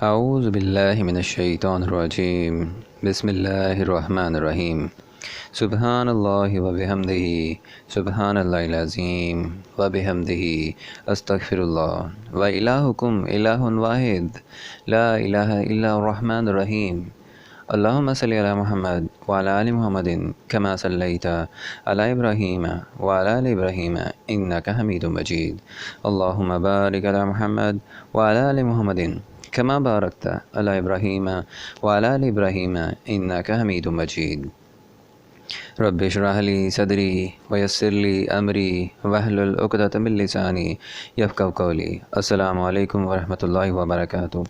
اعوذ باللہ من الشیطان الرجیم بسم اللہ الرحمن الرحیم سبحان اللہ وبحمدہ سبحان اللہ العظیم وبحمدہ استغفر اللہ وإلہکم الہ واحد لا الہ الا الرحمن الرحیم اللہم صلی علی محمد وعلی آل محمد کما صلیت علی ابراہیم وعلی آل ابراہیم انک حمید مجید اللہم بارک علی محمد وعلی آل محمد کما بارکت علی ابراہیم وعلی آل ابراہیم انک حمید مجید رب اشرح لی صدری ویسر لی امری واحلل عقدۃ من لسانی یفقہوا قولی۔ السلام علیکم ورحمۃ اللہ وبرکاتہ۔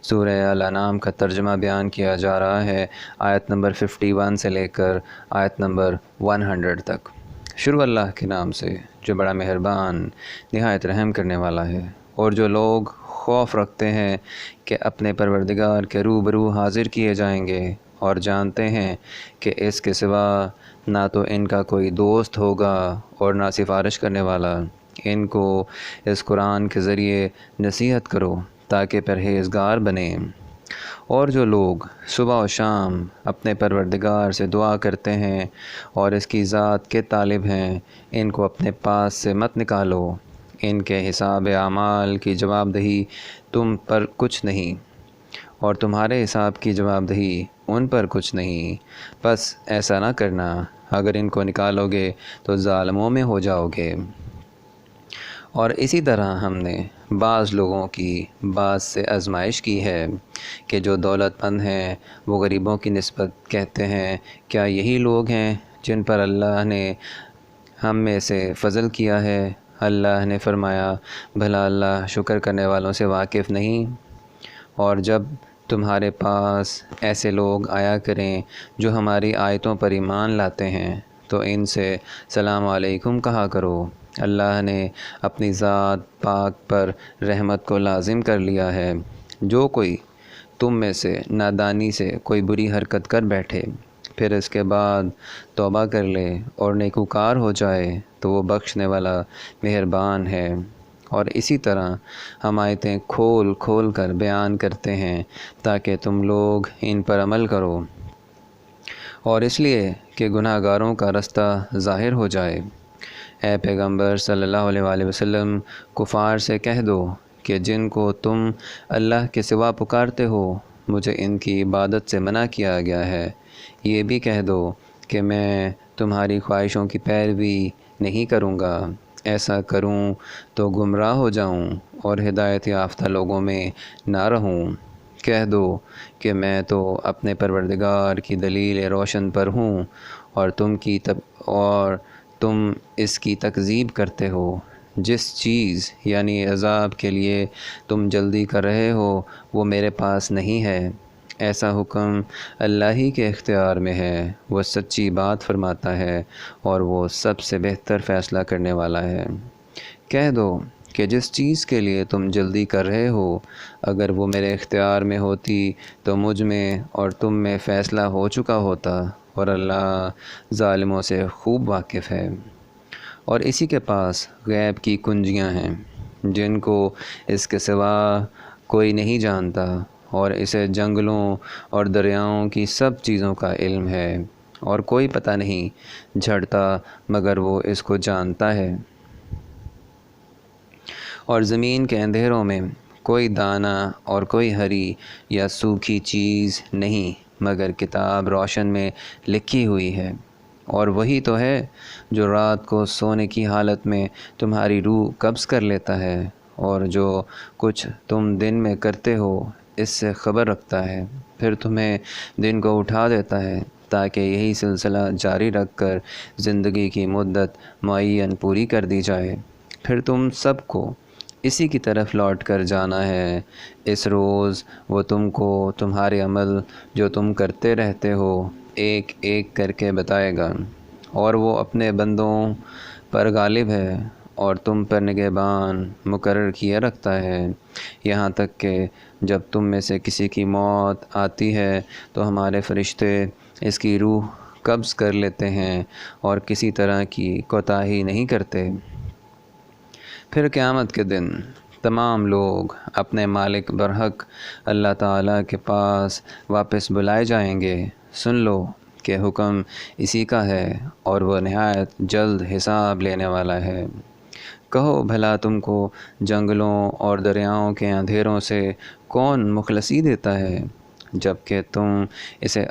سورہ الانعام کا ترجمہ بیان کیا جا رہا ہے آیت نمبر 51 سے لے کر آیت نمبر 100 تک۔ شروع اللہ کے نام سے جو بڑا مہربان نہایت رحم کرنے والا ہے۔ اور جو لوگ خوف رکھتے ہیں کہ اپنے پروردگار کے روبرو حاضر کیے جائیں گے اور جانتے ہیں کہ اس کے سوا نہ تو ان کا کوئی دوست ہوگا اور نہ سفارش کرنے والا، ان کو اس قرآن کے ذریعے نصیحت کرو تاکہ پرہیزگار بنیں۔ اور جو لوگ صبح و شام اپنے پروردگار سے دعا کرتے ہیں اور اس کی ذات کے طالب ہیں، ان کو اپنے پاس سے مت نکالو، ان کے حساب اعمال کی جواب دہی تم پر کچھ نہیں اور تمہارے حساب کی جواب دہی ان پر کچھ نہیں، بس ایسا نہ کرنا، اگر ان کو نکالو گے تو ظالموں میں ہو جاؤ گے۔ اور اسی طرح ہم نے بعض لوگوں کی بعض سے آزمائش کی ہے کہ جو دولت مند ہیں وہ غریبوں کی نسبت کہتے ہیں کیا یہی لوگ ہیں جن پر اللہ نے ہم میں سے فضل کیا ہے؟ اللہ نے فرمایا بھلا اللہ شکر کرنے والوں سے واقف نہیں؟ اور جب تمہارے پاس ایسے لوگ آیا کریں جو ہماری آیتوں پر ایمان لاتے ہیں تو ان سے سلام علیکم کہا کرو۔ اللہ نے اپنی ذات پاک پر رحمت کو لازم کر لیا ہے۔ جو کوئی تم میں سے نادانی سے کوئی بری حرکت کر بیٹھے پھر اس کے بعد توبہ کر لے اور نیکوکار ہو جائے تو وہ بخشنے والا مہربان ہے۔ اور اسی طرح ہم آیتیں کھول کھول کر بیان کرتے ہیں تاکہ تم لوگ ان پر عمل کرو، اور اس لیے کہ گناہ گاروں کا رستہ ظاہر ہو جائے۔ اے پیغمبر صلی اللہ علیہ وآلہ وسلم، کفار سے کہہ دو کہ جن کو تم اللہ کے سوا پکارتے ہو مجھے ان کی عبادت سے منع کیا گیا ہے۔ یہ بھی کہہ دو کہ میں تمہاری خواہشوں کی پیروی نہیں کروں گا، ایسا کروں تو گمراہ ہو جاؤں اور ہدایت یافتہ لوگوں میں نہ رہوں۔ کہہ دو کہ میں تو اپنے پروردگار کی دلیل روشن پر ہوں اور تم اس کی تکذیب کرتے ہو۔ جس چیز یعنی عذاب کے لیے تم جلدی کر رہے ہو وہ میرے پاس نہیں ہے، ایسا حکم اللہ ہی کے اختیار میں ہے، وہ سچی بات فرماتا ہے اور وہ سب سے بہتر فیصلہ کرنے والا ہے۔ کہہ دو کہ جس چیز کے لیے تم جلدی کر رہے ہو اگر وہ میرے اختیار میں ہوتی تو مجھ میں اور تم میں فیصلہ ہو چکا ہوتا، اور اللہ ظالموں سے خوب واقف ہے۔ اور اسی کے پاس غیب کی کنجیاں ہیں جن کو اس کے سوا کوئی نہیں جانتا، اور اسے جنگلوں اور دریاؤں کی سب چیزوں کا علم ہے، اور کوئی پتہ نہیں جھڑتا مگر وہ اس کو جانتا ہے۔ اور زمین کے اندھیروں میں کوئی دانہ اور کوئی ہری یا سوکھی چیز نہیں مگر کتاب روشن میں لکھی ہوئی ہے۔ اور وہی تو ہے جو رات کو سونے کی حالت میں تمہاری روح قبض کر لیتا ہے، اور جو کچھ تم دن میں کرتے ہو اس سے خبر رکھتا ہے، پھر تمہیں دن کو اٹھا دیتا ہے تاکہ یہی سلسلہ جاری رکھ کر زندگی کی مدت معین پوری کر دی جائے، پھر تم سب کو اسی کی طرف لوٹ کر جانا ہے۔ اس روز وہ تم کو تمہارے عمل جو تم کرتے رہتے ہو ایک ایک کر کے بتائے گا، اور وہ اپنے بندوں پر غالب ہے اور تم پر نگہبان مقرر کیے رکھتا ہے، یہاں تک کہ جب تم میں سے کسی کی موت آتی ہے تو ہمارے فرشتے اس کی روح قبض کر لیتے ہیں اور کسی طرح کی کوتاہی نہیں کرتے۔ پھر قیامت کے دن تمام لوگ اپنے مالک برحق اللہ تعالیٰ کے پاس واپس بلائے جائیں گے۔ سن لو کہ حکم اسی کا ہے اور وہ نہایت جلد حساب لینے والا ہے۔ کہو بھلا تم کو جنگلوں اور دریاؤں کے اندھیروں سے کون مخلصی دیتا ہے، جبکہ تم اسے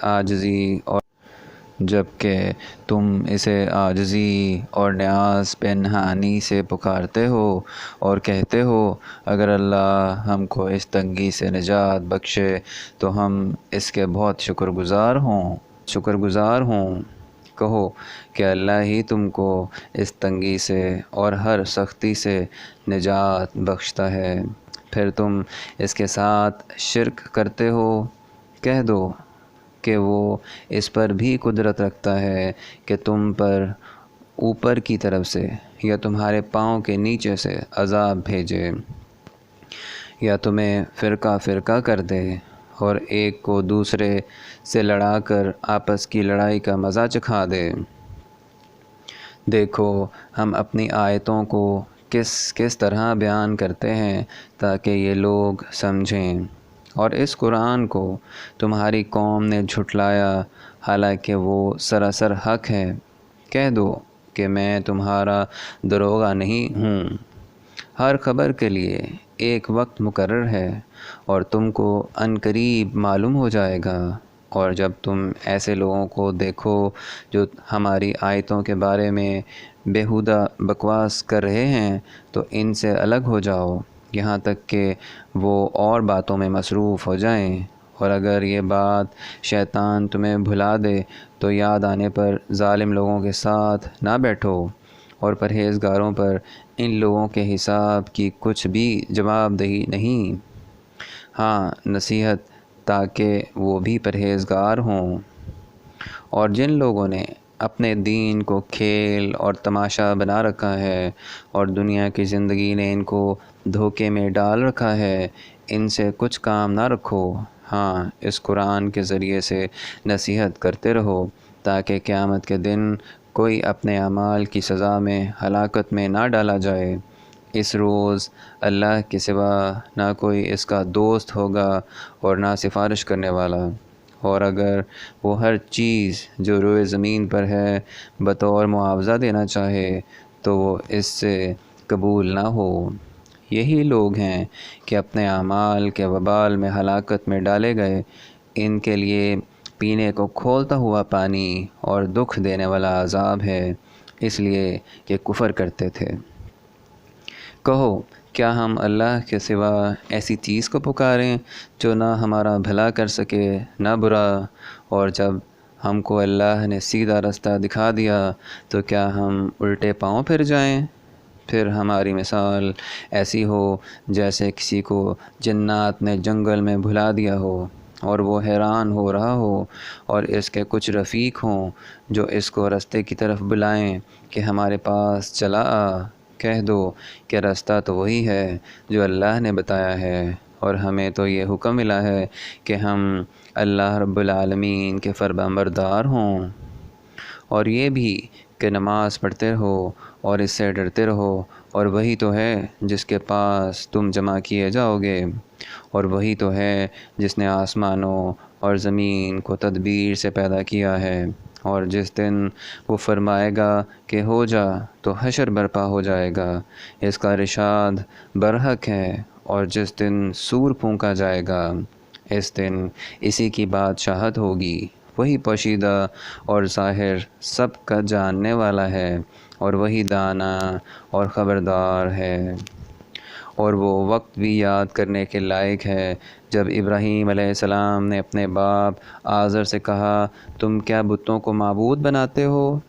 عاجزی اور نیاز پنہانی سے پکارتے ہو اور کہتے ہو اگر اللہ ہم کو اس تنگی سے نجات بخشے تو ہم اس کے بہت شکر گزار ہوں۔ کہو کہ اللہ ہی تم کو اس تنگی سے اور ہر سختی سے نجات بخشتا ہے، پھر تم اس کے ساتھ شرک کرتے ہو۔ کہہ دو کہ وہ اس پر بھی قدرت رکھتا ہے کہ تم پر اوپر کی طرف سے یا تمہارے پاؤں کے نیچے سے عذاب بھیجے، یا تمہیں فرقہ فرقہ کر دے اور ایک کو دوسرے سے لڑا کر آپس کی لڑائی کا مزہ چکھا دے۔ دیکھو ہم اپنی آیتوں کو کس طرح بیان کرتے ہیں تاکہ یہ لوگ سمجھیں، اور اس قرآن کو تمہاری قوم نے جھٹلایا حالانکہ وہ سراسر حق ہے۔ کہہ دو کہ میں تمہارا دروغہ نہیں ہوں۔ ہر خبر کے لیے ایک وقت مقرر ہے اور تم کو عنقریب معلوم ہو جائے گا، اور جب تم ایسے لوگوں کو دیکھو جو ہماری آیتوں کے بارے میں بیہودہ بکواس کر رہے ہیں تو ان سے الگ ہو جاؤ یہاں تک کہ وہ اور باتوں میں مصروف ہو جائیں، اور اگر یہ بات شیطان تمہیں بھلا دے تو یاد آنے پر ظالم لوگوں کے ساتھ نہ بیٹھو، اور پرہیزگاروں پر ان لوگوں کے حساب کی کچھ بھی جواب دہی نہیں، ہاں نصیحت تاکہ وہ بھی پرہیزگار ہوں۔ اور جن لوگوں نے اپنے دین کو کھیل اور تماشا بنا رکھا ہے اور دنیا کی زندگی نے ان کو دھوکے میں ڈال رکھا ہے، ان سے کچھ کام نہ رکھو، ہاں اس قرآن کے ذریعے سے نصیحت کرتے رہو تاکہ قیامت کے دن کوئی اپنے اعمال کی سزا میں ہلاکت میں نہ ڈالا جائے۔ اس روز اللہ کے سوا نہ کوئی اس کا دوست ہوگا اور نہ سفارش کرنے والا، اور اگر وہ ہر چیز جو روئے زمین پر ہے بطور معاوضہ دینا چاہے تو وہ اس سے قبول نہ ہو۔ یہی لوگ ہیں کہ اپنے اعمال کے وبال میں ہلاکت میں ڈالے گئے، ان کے لیے پینے کو کھولتا ہوا پانی اور دکھ دینے والا عذاب ہے، اس لیے کہ کفر کرتے تھے۔ کہو کیا ہم اللہ کے سوا ایسی چیز کو پکاریں جو نہ ہمارا بھلا کر سکے نہ برا، اور جب ہم کو اللہ نے سیدھا رستہ دکھا دیا تو کیا ہم الٹے پاؤں پھر جائیں؟ پھر ہماری مثال ایسی ہو جیسے کسی کو جنات نے جنگل میں بھلا دیا ہو اور وہ حیران ہو رہا ہو، اور اس کے کچھ رفیق ہوں جو اس کو رستے کی طرف بلائیں کہ ہمارے پاس چلا آ۔ کہہ دو کہ رستہ تو وہی ہے جو اللہ نے بتایا ہے، اور ہمیں تو یہ حکم ملا ہے کہ ہم اللہ رب العالمین کے فرمانبردار ہوں، اور یہ بھی کہ نماز پڑھتے رہو اور اس سے ڈرتے رہو، اور وہی تو ہے جس کے پاس تم جمع کیے جاؤ گے، اور وہی تو ہے جس نے آسمانوں اور زمین کو تدبیر سے پیدا کیا ہے، اور جس دن وہ فرمائے گا کہ ہو جا تو حشر برپا ہو جائے گا، اس کا ارشاد برحق ہے، اور جس دن سور پھونکا جائے گا اس دن اسی کی بادشاہت ہوگی، وہی پوشیدہ اور ظاہر سب کا جاننے والا ہے، اور وہی دانا اور خبردار ہے۔ اور وہ وقت بھی یاد کرنے کے لائق ہے جب ابراہیم علیہ السلام نے اپنے باپ آزر سے کہا تم کیا بتوں کو معبود بناتے ہو؟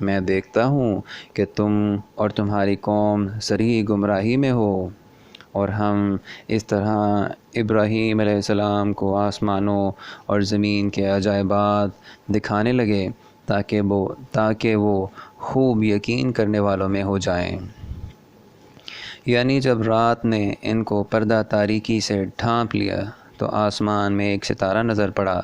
میں دیکھتا ہوں کہ تم اور تمہاری قوم صریح گمراہی میں ہو۔ اور ہم اس طرح ابراہیم علیہ السلام کو آسمانوں اور زمین کے عجائبات دکھانے لگے تاکہ وہ خوب یقین کرنے والوں میں ہو جائیں۔ یعنی جب رات نے ان کو پردہ تاریکی سے ڈھانپ لیا تو آسمان میں ایک ستارہ نظر پڑا،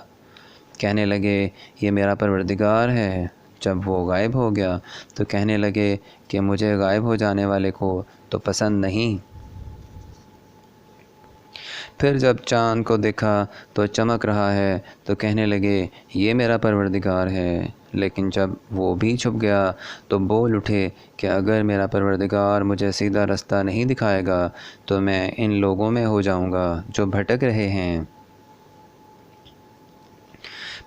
کہنے لگے یہ میرا پروردگار ہے۔ جب وہ غائب ہو گیا تو کہنے لگے کہ مجھے غائب ہو جانے والے کو تو پسند نہیں۔ پھر جب چاند کو دیکھا تو چمک رہا ہے تو کہنے لگے یہ میرا پروردگار ہے، لیکن جب وہ بھی چھپ گیا تو بول اٹھے کہ اگر میرا پروردگار مجھے سیدھا رستہ نہیں دکھائے گا تو میں ان لوگوں میں ہو جاؤں گا جو بھٹک رہے ہیں۔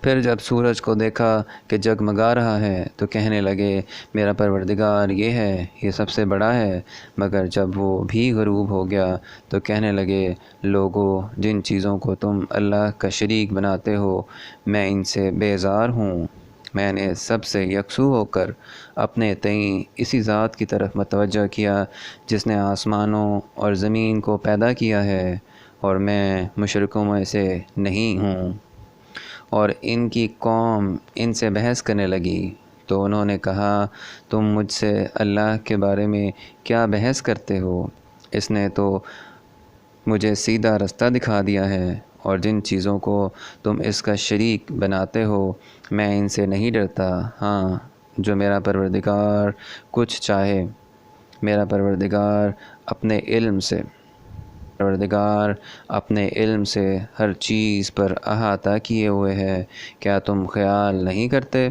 پھر جب سورج کو دیکھا کہ جگمگا رہا ہے تو کہنے لگے میرا پروردگار یہ ہے، یہ سب سے بڑا ہے، مگر جب وہ بھی غروب ہو گیا تو کہنے لگے لوگو جن چیزوں کو تم اللہ کا شریک بناتے ہو میں ان سے بیزار ہوں، میں نے سب سے یکسو ہو کر اپنے تئیں اسی ذات کی طرف متوجہ کیا جس نے آسمانوں اور زمین کو پیدا کیا ہے، اور میں مشرکوں میں سے نہیں ہوں۔ اور ان کی قوم ان سے بحث کرنے لگی تو انہوں نے کہا تم مجھ سے اللہ کے بارے میں کیا بحث کرتے ہو؟ اس نے تو مجھے سیدھا رستہ دکھا دیا ہے، اور جن چیزوں کو تم اس کا شریک بناتے ہو میں ان سے نہیں ڈرتا، ہاں جو میرا پروردگار کچھ چاہے۔ میرا پروردگار اپنے علم سے ہر چیز پر احاطہ کیے ہوئے ہے، کیا تم خیال نہیں کرتے؟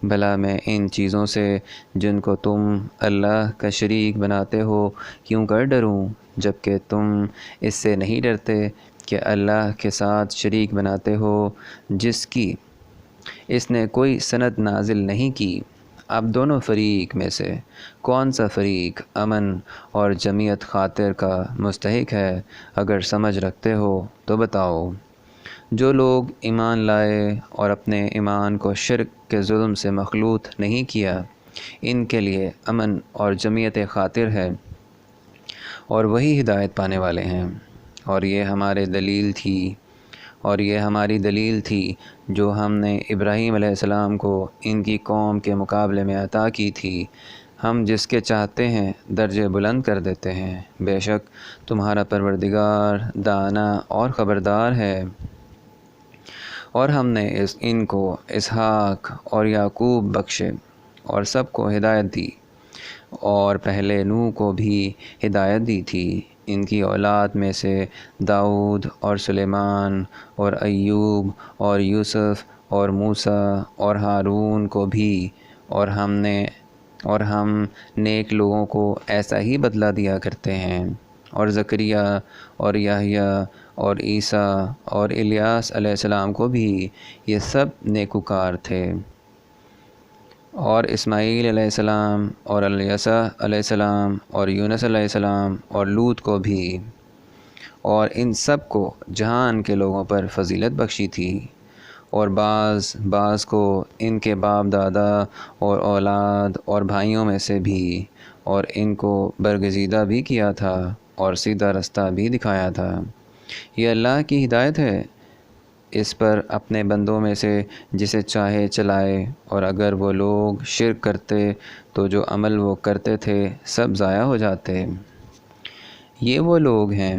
بھلا میں ان چیزوں سے جن کو تم اللہ کا شریک بناتے ہو کیوں کر ڈروں، جبکہ تم اس سے نہیں ڈرتے کہ اللہ کے ساتھ شریک بناتے ہو جس کی اس نے کوئی سند نازل نہیں کی۔ اب دونوں فریق میں سے کون سا فریق امن اور جمعیت خاطر کا مستحق ہے؟ اگر سمجھ رکھتے ہو تو بتاؤ۔ جو لوگ ایمان لائے اور اپنے ایمان کو شرک کے ظلم سے مخلوط نہیں کیا ان کے لیے امن اور جمعیت خاطر ہے، اور وہی ہدایت پانے والے ہیں۔ اور یہ ہماری دلیل تھی جو ہم نے ابراہیم علیہ السلام کو ان کی قوم کے مقابلے میں عطا کی تھی، ہم جس کے چاہتے ہیں درجے بلند کر دیتے ہیں، بے شک تمہارا پروردگار دانا اور خبردار ہے۔ اور ہم نے ان کو اسحاق اور یعقوب بخشے اور سب کو ہدایت دی، اور پہلے نوح کو بھی ہدایت دی تھی۔ ان کی اولاد میں سے داؤد اور سلیمان اور ایوب اور یوسف اور موسیٰ اور ہارون کو بھی، اور ہم نیک لوگوں کو ایسا ہی بدلہ دیا کرتے ہیں۔ اور زکریا اور یحییٰ اور عیسیٰ اور الیاس علیہ السلام کو بھی، یہ سب نیکوکار تھے۔ اور اسماعیل علیہ السلام اور الیسع علیہ السلام اور یونس علیہ السلام اور لوط کو بھی، اور ان سب کو جہان کے لوگوں پر فضیلت بخشی تھی، اور بعض کو ان کے باپ دادا اور اولاد اور بھائیوں میں سے بھی، اور ان کو برگزیدہ بھی کیا تھا اور سیدھا رستہ بھی دکھایا تھا۔ یہ اللہ کی ہدایت ہے، اس پر اپنے بندوں میں سے جسے چاہے چلائے، اور اگر وہ لوگ شرک کرتے تو جو عمل وہ کرتے تھے سب ضائع ہو جاتے۔ یہ وہ لوگ ہیں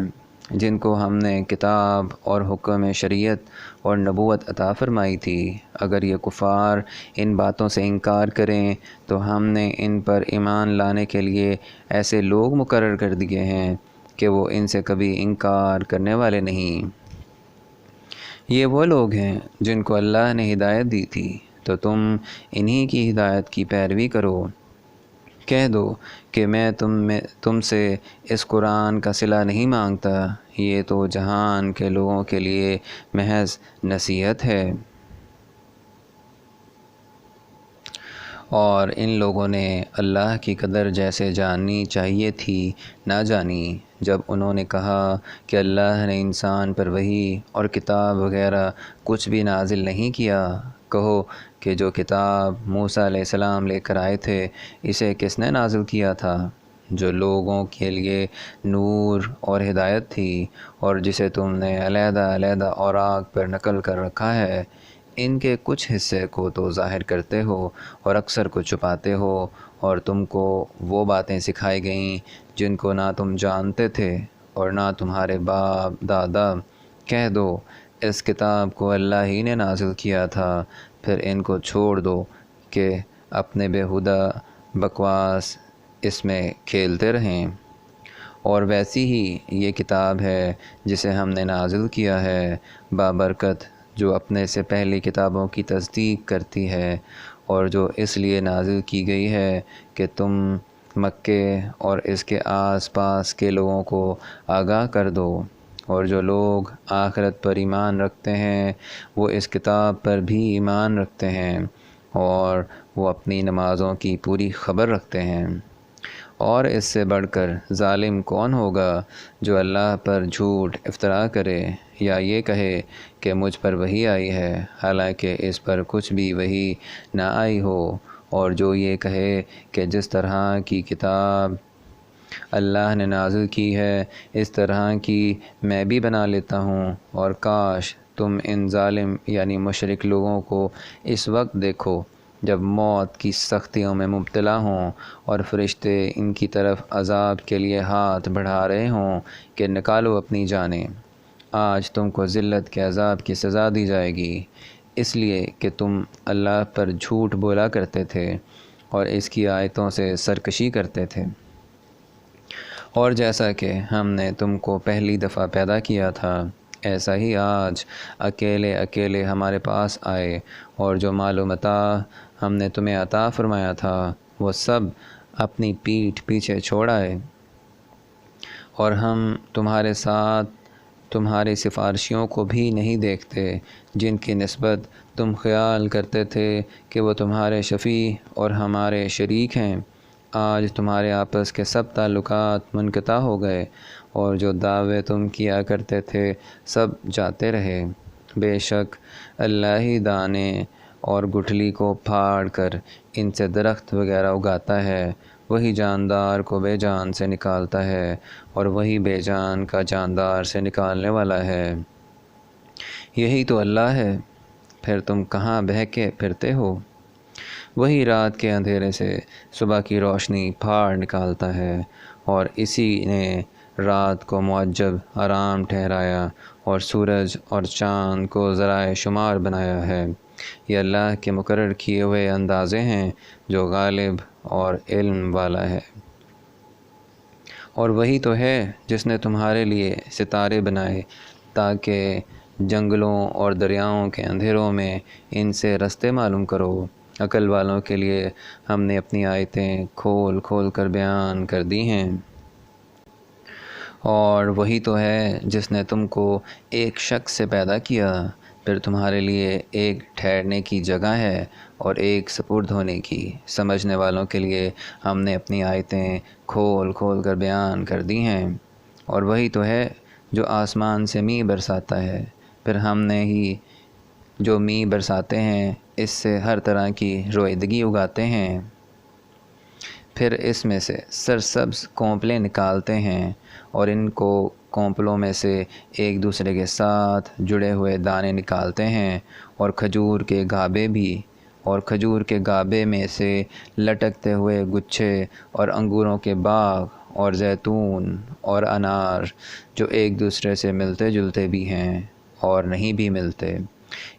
جن کو ہم نے کتاب اور حکم شریعت اور نبوت عطا فرمائی تھی۔ اگر یہ کفار ان باتوں سے انکار کریں تو ہم نے ان پر ایمان لانے کے لیے ایسے لوگ مقرر کر دیے ہیں کہ وہ ان سے کبھی انکار کرنے والے نہیں۔ یہ وہ لوگ ہیں جن کو اللہ نے ہدایت دی تھی، تو تم انہی کی ہدایت کی پیروی کرو۔ کہہ دو کہ میں تم سے اس قرآن کا صلہ نہیں مانگتا، یہ تو جہان کے لوگوں کے لیے محض نصیحت ہے۔ اور ان لوگوں نے اللہ کی قدر جیسے جاننی چاہیے تھی نہ جانی، جب انہوں نے کہا کہ اللہ نے انسان پر وحی اور کتاب وغیرہ کچھ بھی نازل نہیں کیا۔ کہو کہ جو کتاب موسیٰ علیہ السلام لے کر آئے تھے اسے کس نے نازل کیا تھا؟ جو لوگوں کے لیے نور اور ہدایت تھی، اور جسے تم نے علیحدہ علیحدہ اوراق پر نقل کر رکھا ہے۔ ان کے کچھ حصے کو تو ظاہر کرتے ہو اور اکثر کو چھپاتے ہو، اور تم کو وہ باتیں سکھائی گئیں جن کو نہ تم جانتے تھے اور نہ تمہارے باپ دادا۔ کہہ دو اس کتاب کو اللہ ہی نے نازل کیا تھا، پھر ان کو چھوڑ دو کہ اپنے بیہودہ بکواس اس میں کھیلتے رہیں۔ اور ویسی ہی یہ کتاب ہے جسے ہم نے نازل کیا ہے بابرکت، جو اپنے سے پہلی کتابوں کی تصدیق کرتی ہے، اور جو اس لیے نازل کی گئی ہے کہ تم مکے اور اس کے آس پاس کے لوگوں کو آگاہ کر دو، اور جو لوگ آخرت پر ایمان رکھتے ہیں وہ اس کتاب پر بھی ایمان رکھتے ہیں، اور وہ اپنی نمازوں کی پوری خبر رکھتے ہیں۔ اور اس سے بڑھ کر ظالم کون ہوگا جو اللہ پر جھوٹ افطرا کرے یا یہ کہے کہ مجھ پر وحی آئی ہے حالانکہ اس پر کچھ بھی وحی نہ آئی ہو، اور جو یہ کہے کہ جس طرح کی کتاب اللہ نے نازل کی ہے اس طرح کی میں بھی بنا لیتا ہوں، اور کاش تم ان ظالم یعنی مشرک لوگوں کو اس وقت دیکھو جب موت کی سختیوں میں مبتلا ہوں اور فرشتے ان کی طرف عذاب کے لیے ہاتھ بڑھا رہے ہوں کہ نکالو اپنی جانیں۔ آج تم کو ذلت کے عذاب کی سزا دی جائے گی، اس لیے کہ تم اللہ پر جھوٹ بولا کرتے تھے اور اس کی آیتوں سے سرکشی کرتے تھے۔ اور جیسا کہ ہم نے تم کو پہلی دفعہ پیدا کیا تھا ایسا ہی آج اکیلے اکیلے ہمارے پاس آئے، اور جو مال و متاع ہم نے تمہیں عطا فرمایا تھا وہ سب اپنی پیٹھ پیچھے چھوڑ آئے، اور ہم تمہارے ساتھ تمہاری سفارشیوں کو بھی نہیں دیکھتے جن کی نسبت تم خیال کرتے تھے کہ وہ تمہارے شفیع اور ہمارے شریک ہیں۔ آج تمہارے آپس کے سب تعلقات منقطع ہو گئے، اور جو دعوے تم کیا کرتے تھے سب جاتے رہے۔ بے شک اللہ ہی دانے اور گٹھلی کو پھاڑ کر ان سے درخت وغیرہ اگاتا ہے، وہی جاندار کو بے جان سے نکالتا ہے، اور وہی بے جان کا جاندار سے نکالنے والا ہے۔ یہی تو اللہ ہے، پھر تم کہاں بہکے پھرتے ہو؟ وہی رات کے اندھیرے سے صبح کی روشنی پھاڑ نکالتا ہے، اور اسی نے رات کو معجب آرام ٹھہرایا اور سورج اور چاند کو ذرائع شمار بنایا ہے۔ یہ اللہ کے مقرر کیے ہوئے اندازے ہیں جو غالب اور علم والا ہے۔ اور وہی تو ہے جس نے تمہارے لیے ستارے بنائے تاکہ جنگلوں اور دریاؤں کے اندھیروں میں ان سے رستے معلوم کرو۔ عقل والوں کے لیے ہم نے اپنی آیتیں کھول کھول کر بیان کر دی ہیں۔ اور وہی تو ہے جس نے تم کو ایک شخص سے پیدا کیا، پھر تمہارے لیے ایک ٹھہرنے کی جگہ ہے اور ایک سپرد ہونے کی۔ سمجھنے والوں کے لیے ہم نے اپنی آیتیں کھول کھول کر بیان کر دی ہیں۔ اور وہی تو ہے جو آسمان سے مینہ برساتا ہے، پھر ہم نے ہی جو مینہ برساتے ہیں اس سے ہر طرح کی روئیدگی اگاتے ہیں، پھر اس میں سے سرسبز کونپلیں نکالتے ہیں، اور ان کو کونپلوں میں سے ایک دوسرے کے ساتھ جڑے ہوئے دانے نکالتے ہیں، اور کھجور کے گابے بھی، اور کھجور کے گابے میں سے لٹکتے ہوئے گچھے، اور انگوروں کے باغ، اور زیتون اور انار جو ایک دوسرے سے ملتے جلتے بھی ہیں اور نہیں بھی ملتے۔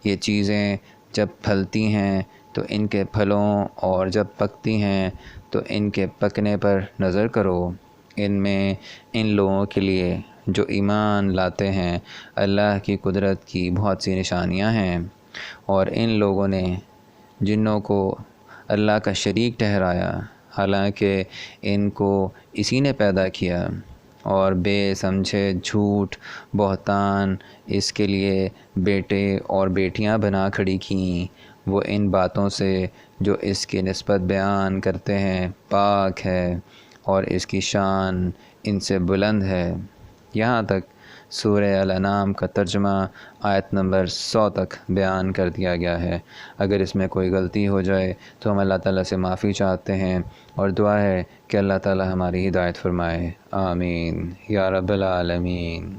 یہ چیزیں جب پھلتی ہیں تو ان کے پھلوں اور جب پکتی ہیں تو ان کے پکنے پر نظر کرو۔ ان میں ان لوگوں کے لیے جو ایمان لاتے ہیں اللہ کی قدرت کی بہت سی نشانیاں ہیں، اور ان لوگوں نے جنوں کو اللہ کا شریک ٹھہرایا حالانکہ ان کو اسی نے پیدا کیا، اور بے سمجھے جھوٹ بہتان اس کے لیے بیٹے اور بیٹیاں بنا کھڑی کیں۔ وہ ان باتوں سے جو اس کی نسبت بیان کرتے ہیں پاک ہے، اور اس کی شان ان سے بلند ہے۔ یہاں تک سورہ الانعام کا ترجمہ آیت نمبر 100 تک بیان کر دیا گیا ہے۔ اگر اس میں کوئی غلطی ہو جائے تو ہم اللہ تعالیٰ سے معافی چاہتے ہیں، اور دعا ہے کہ اللہ تعالیٰ ہماری ہدایت فرمائے۔ آمین یا رب العالمین۔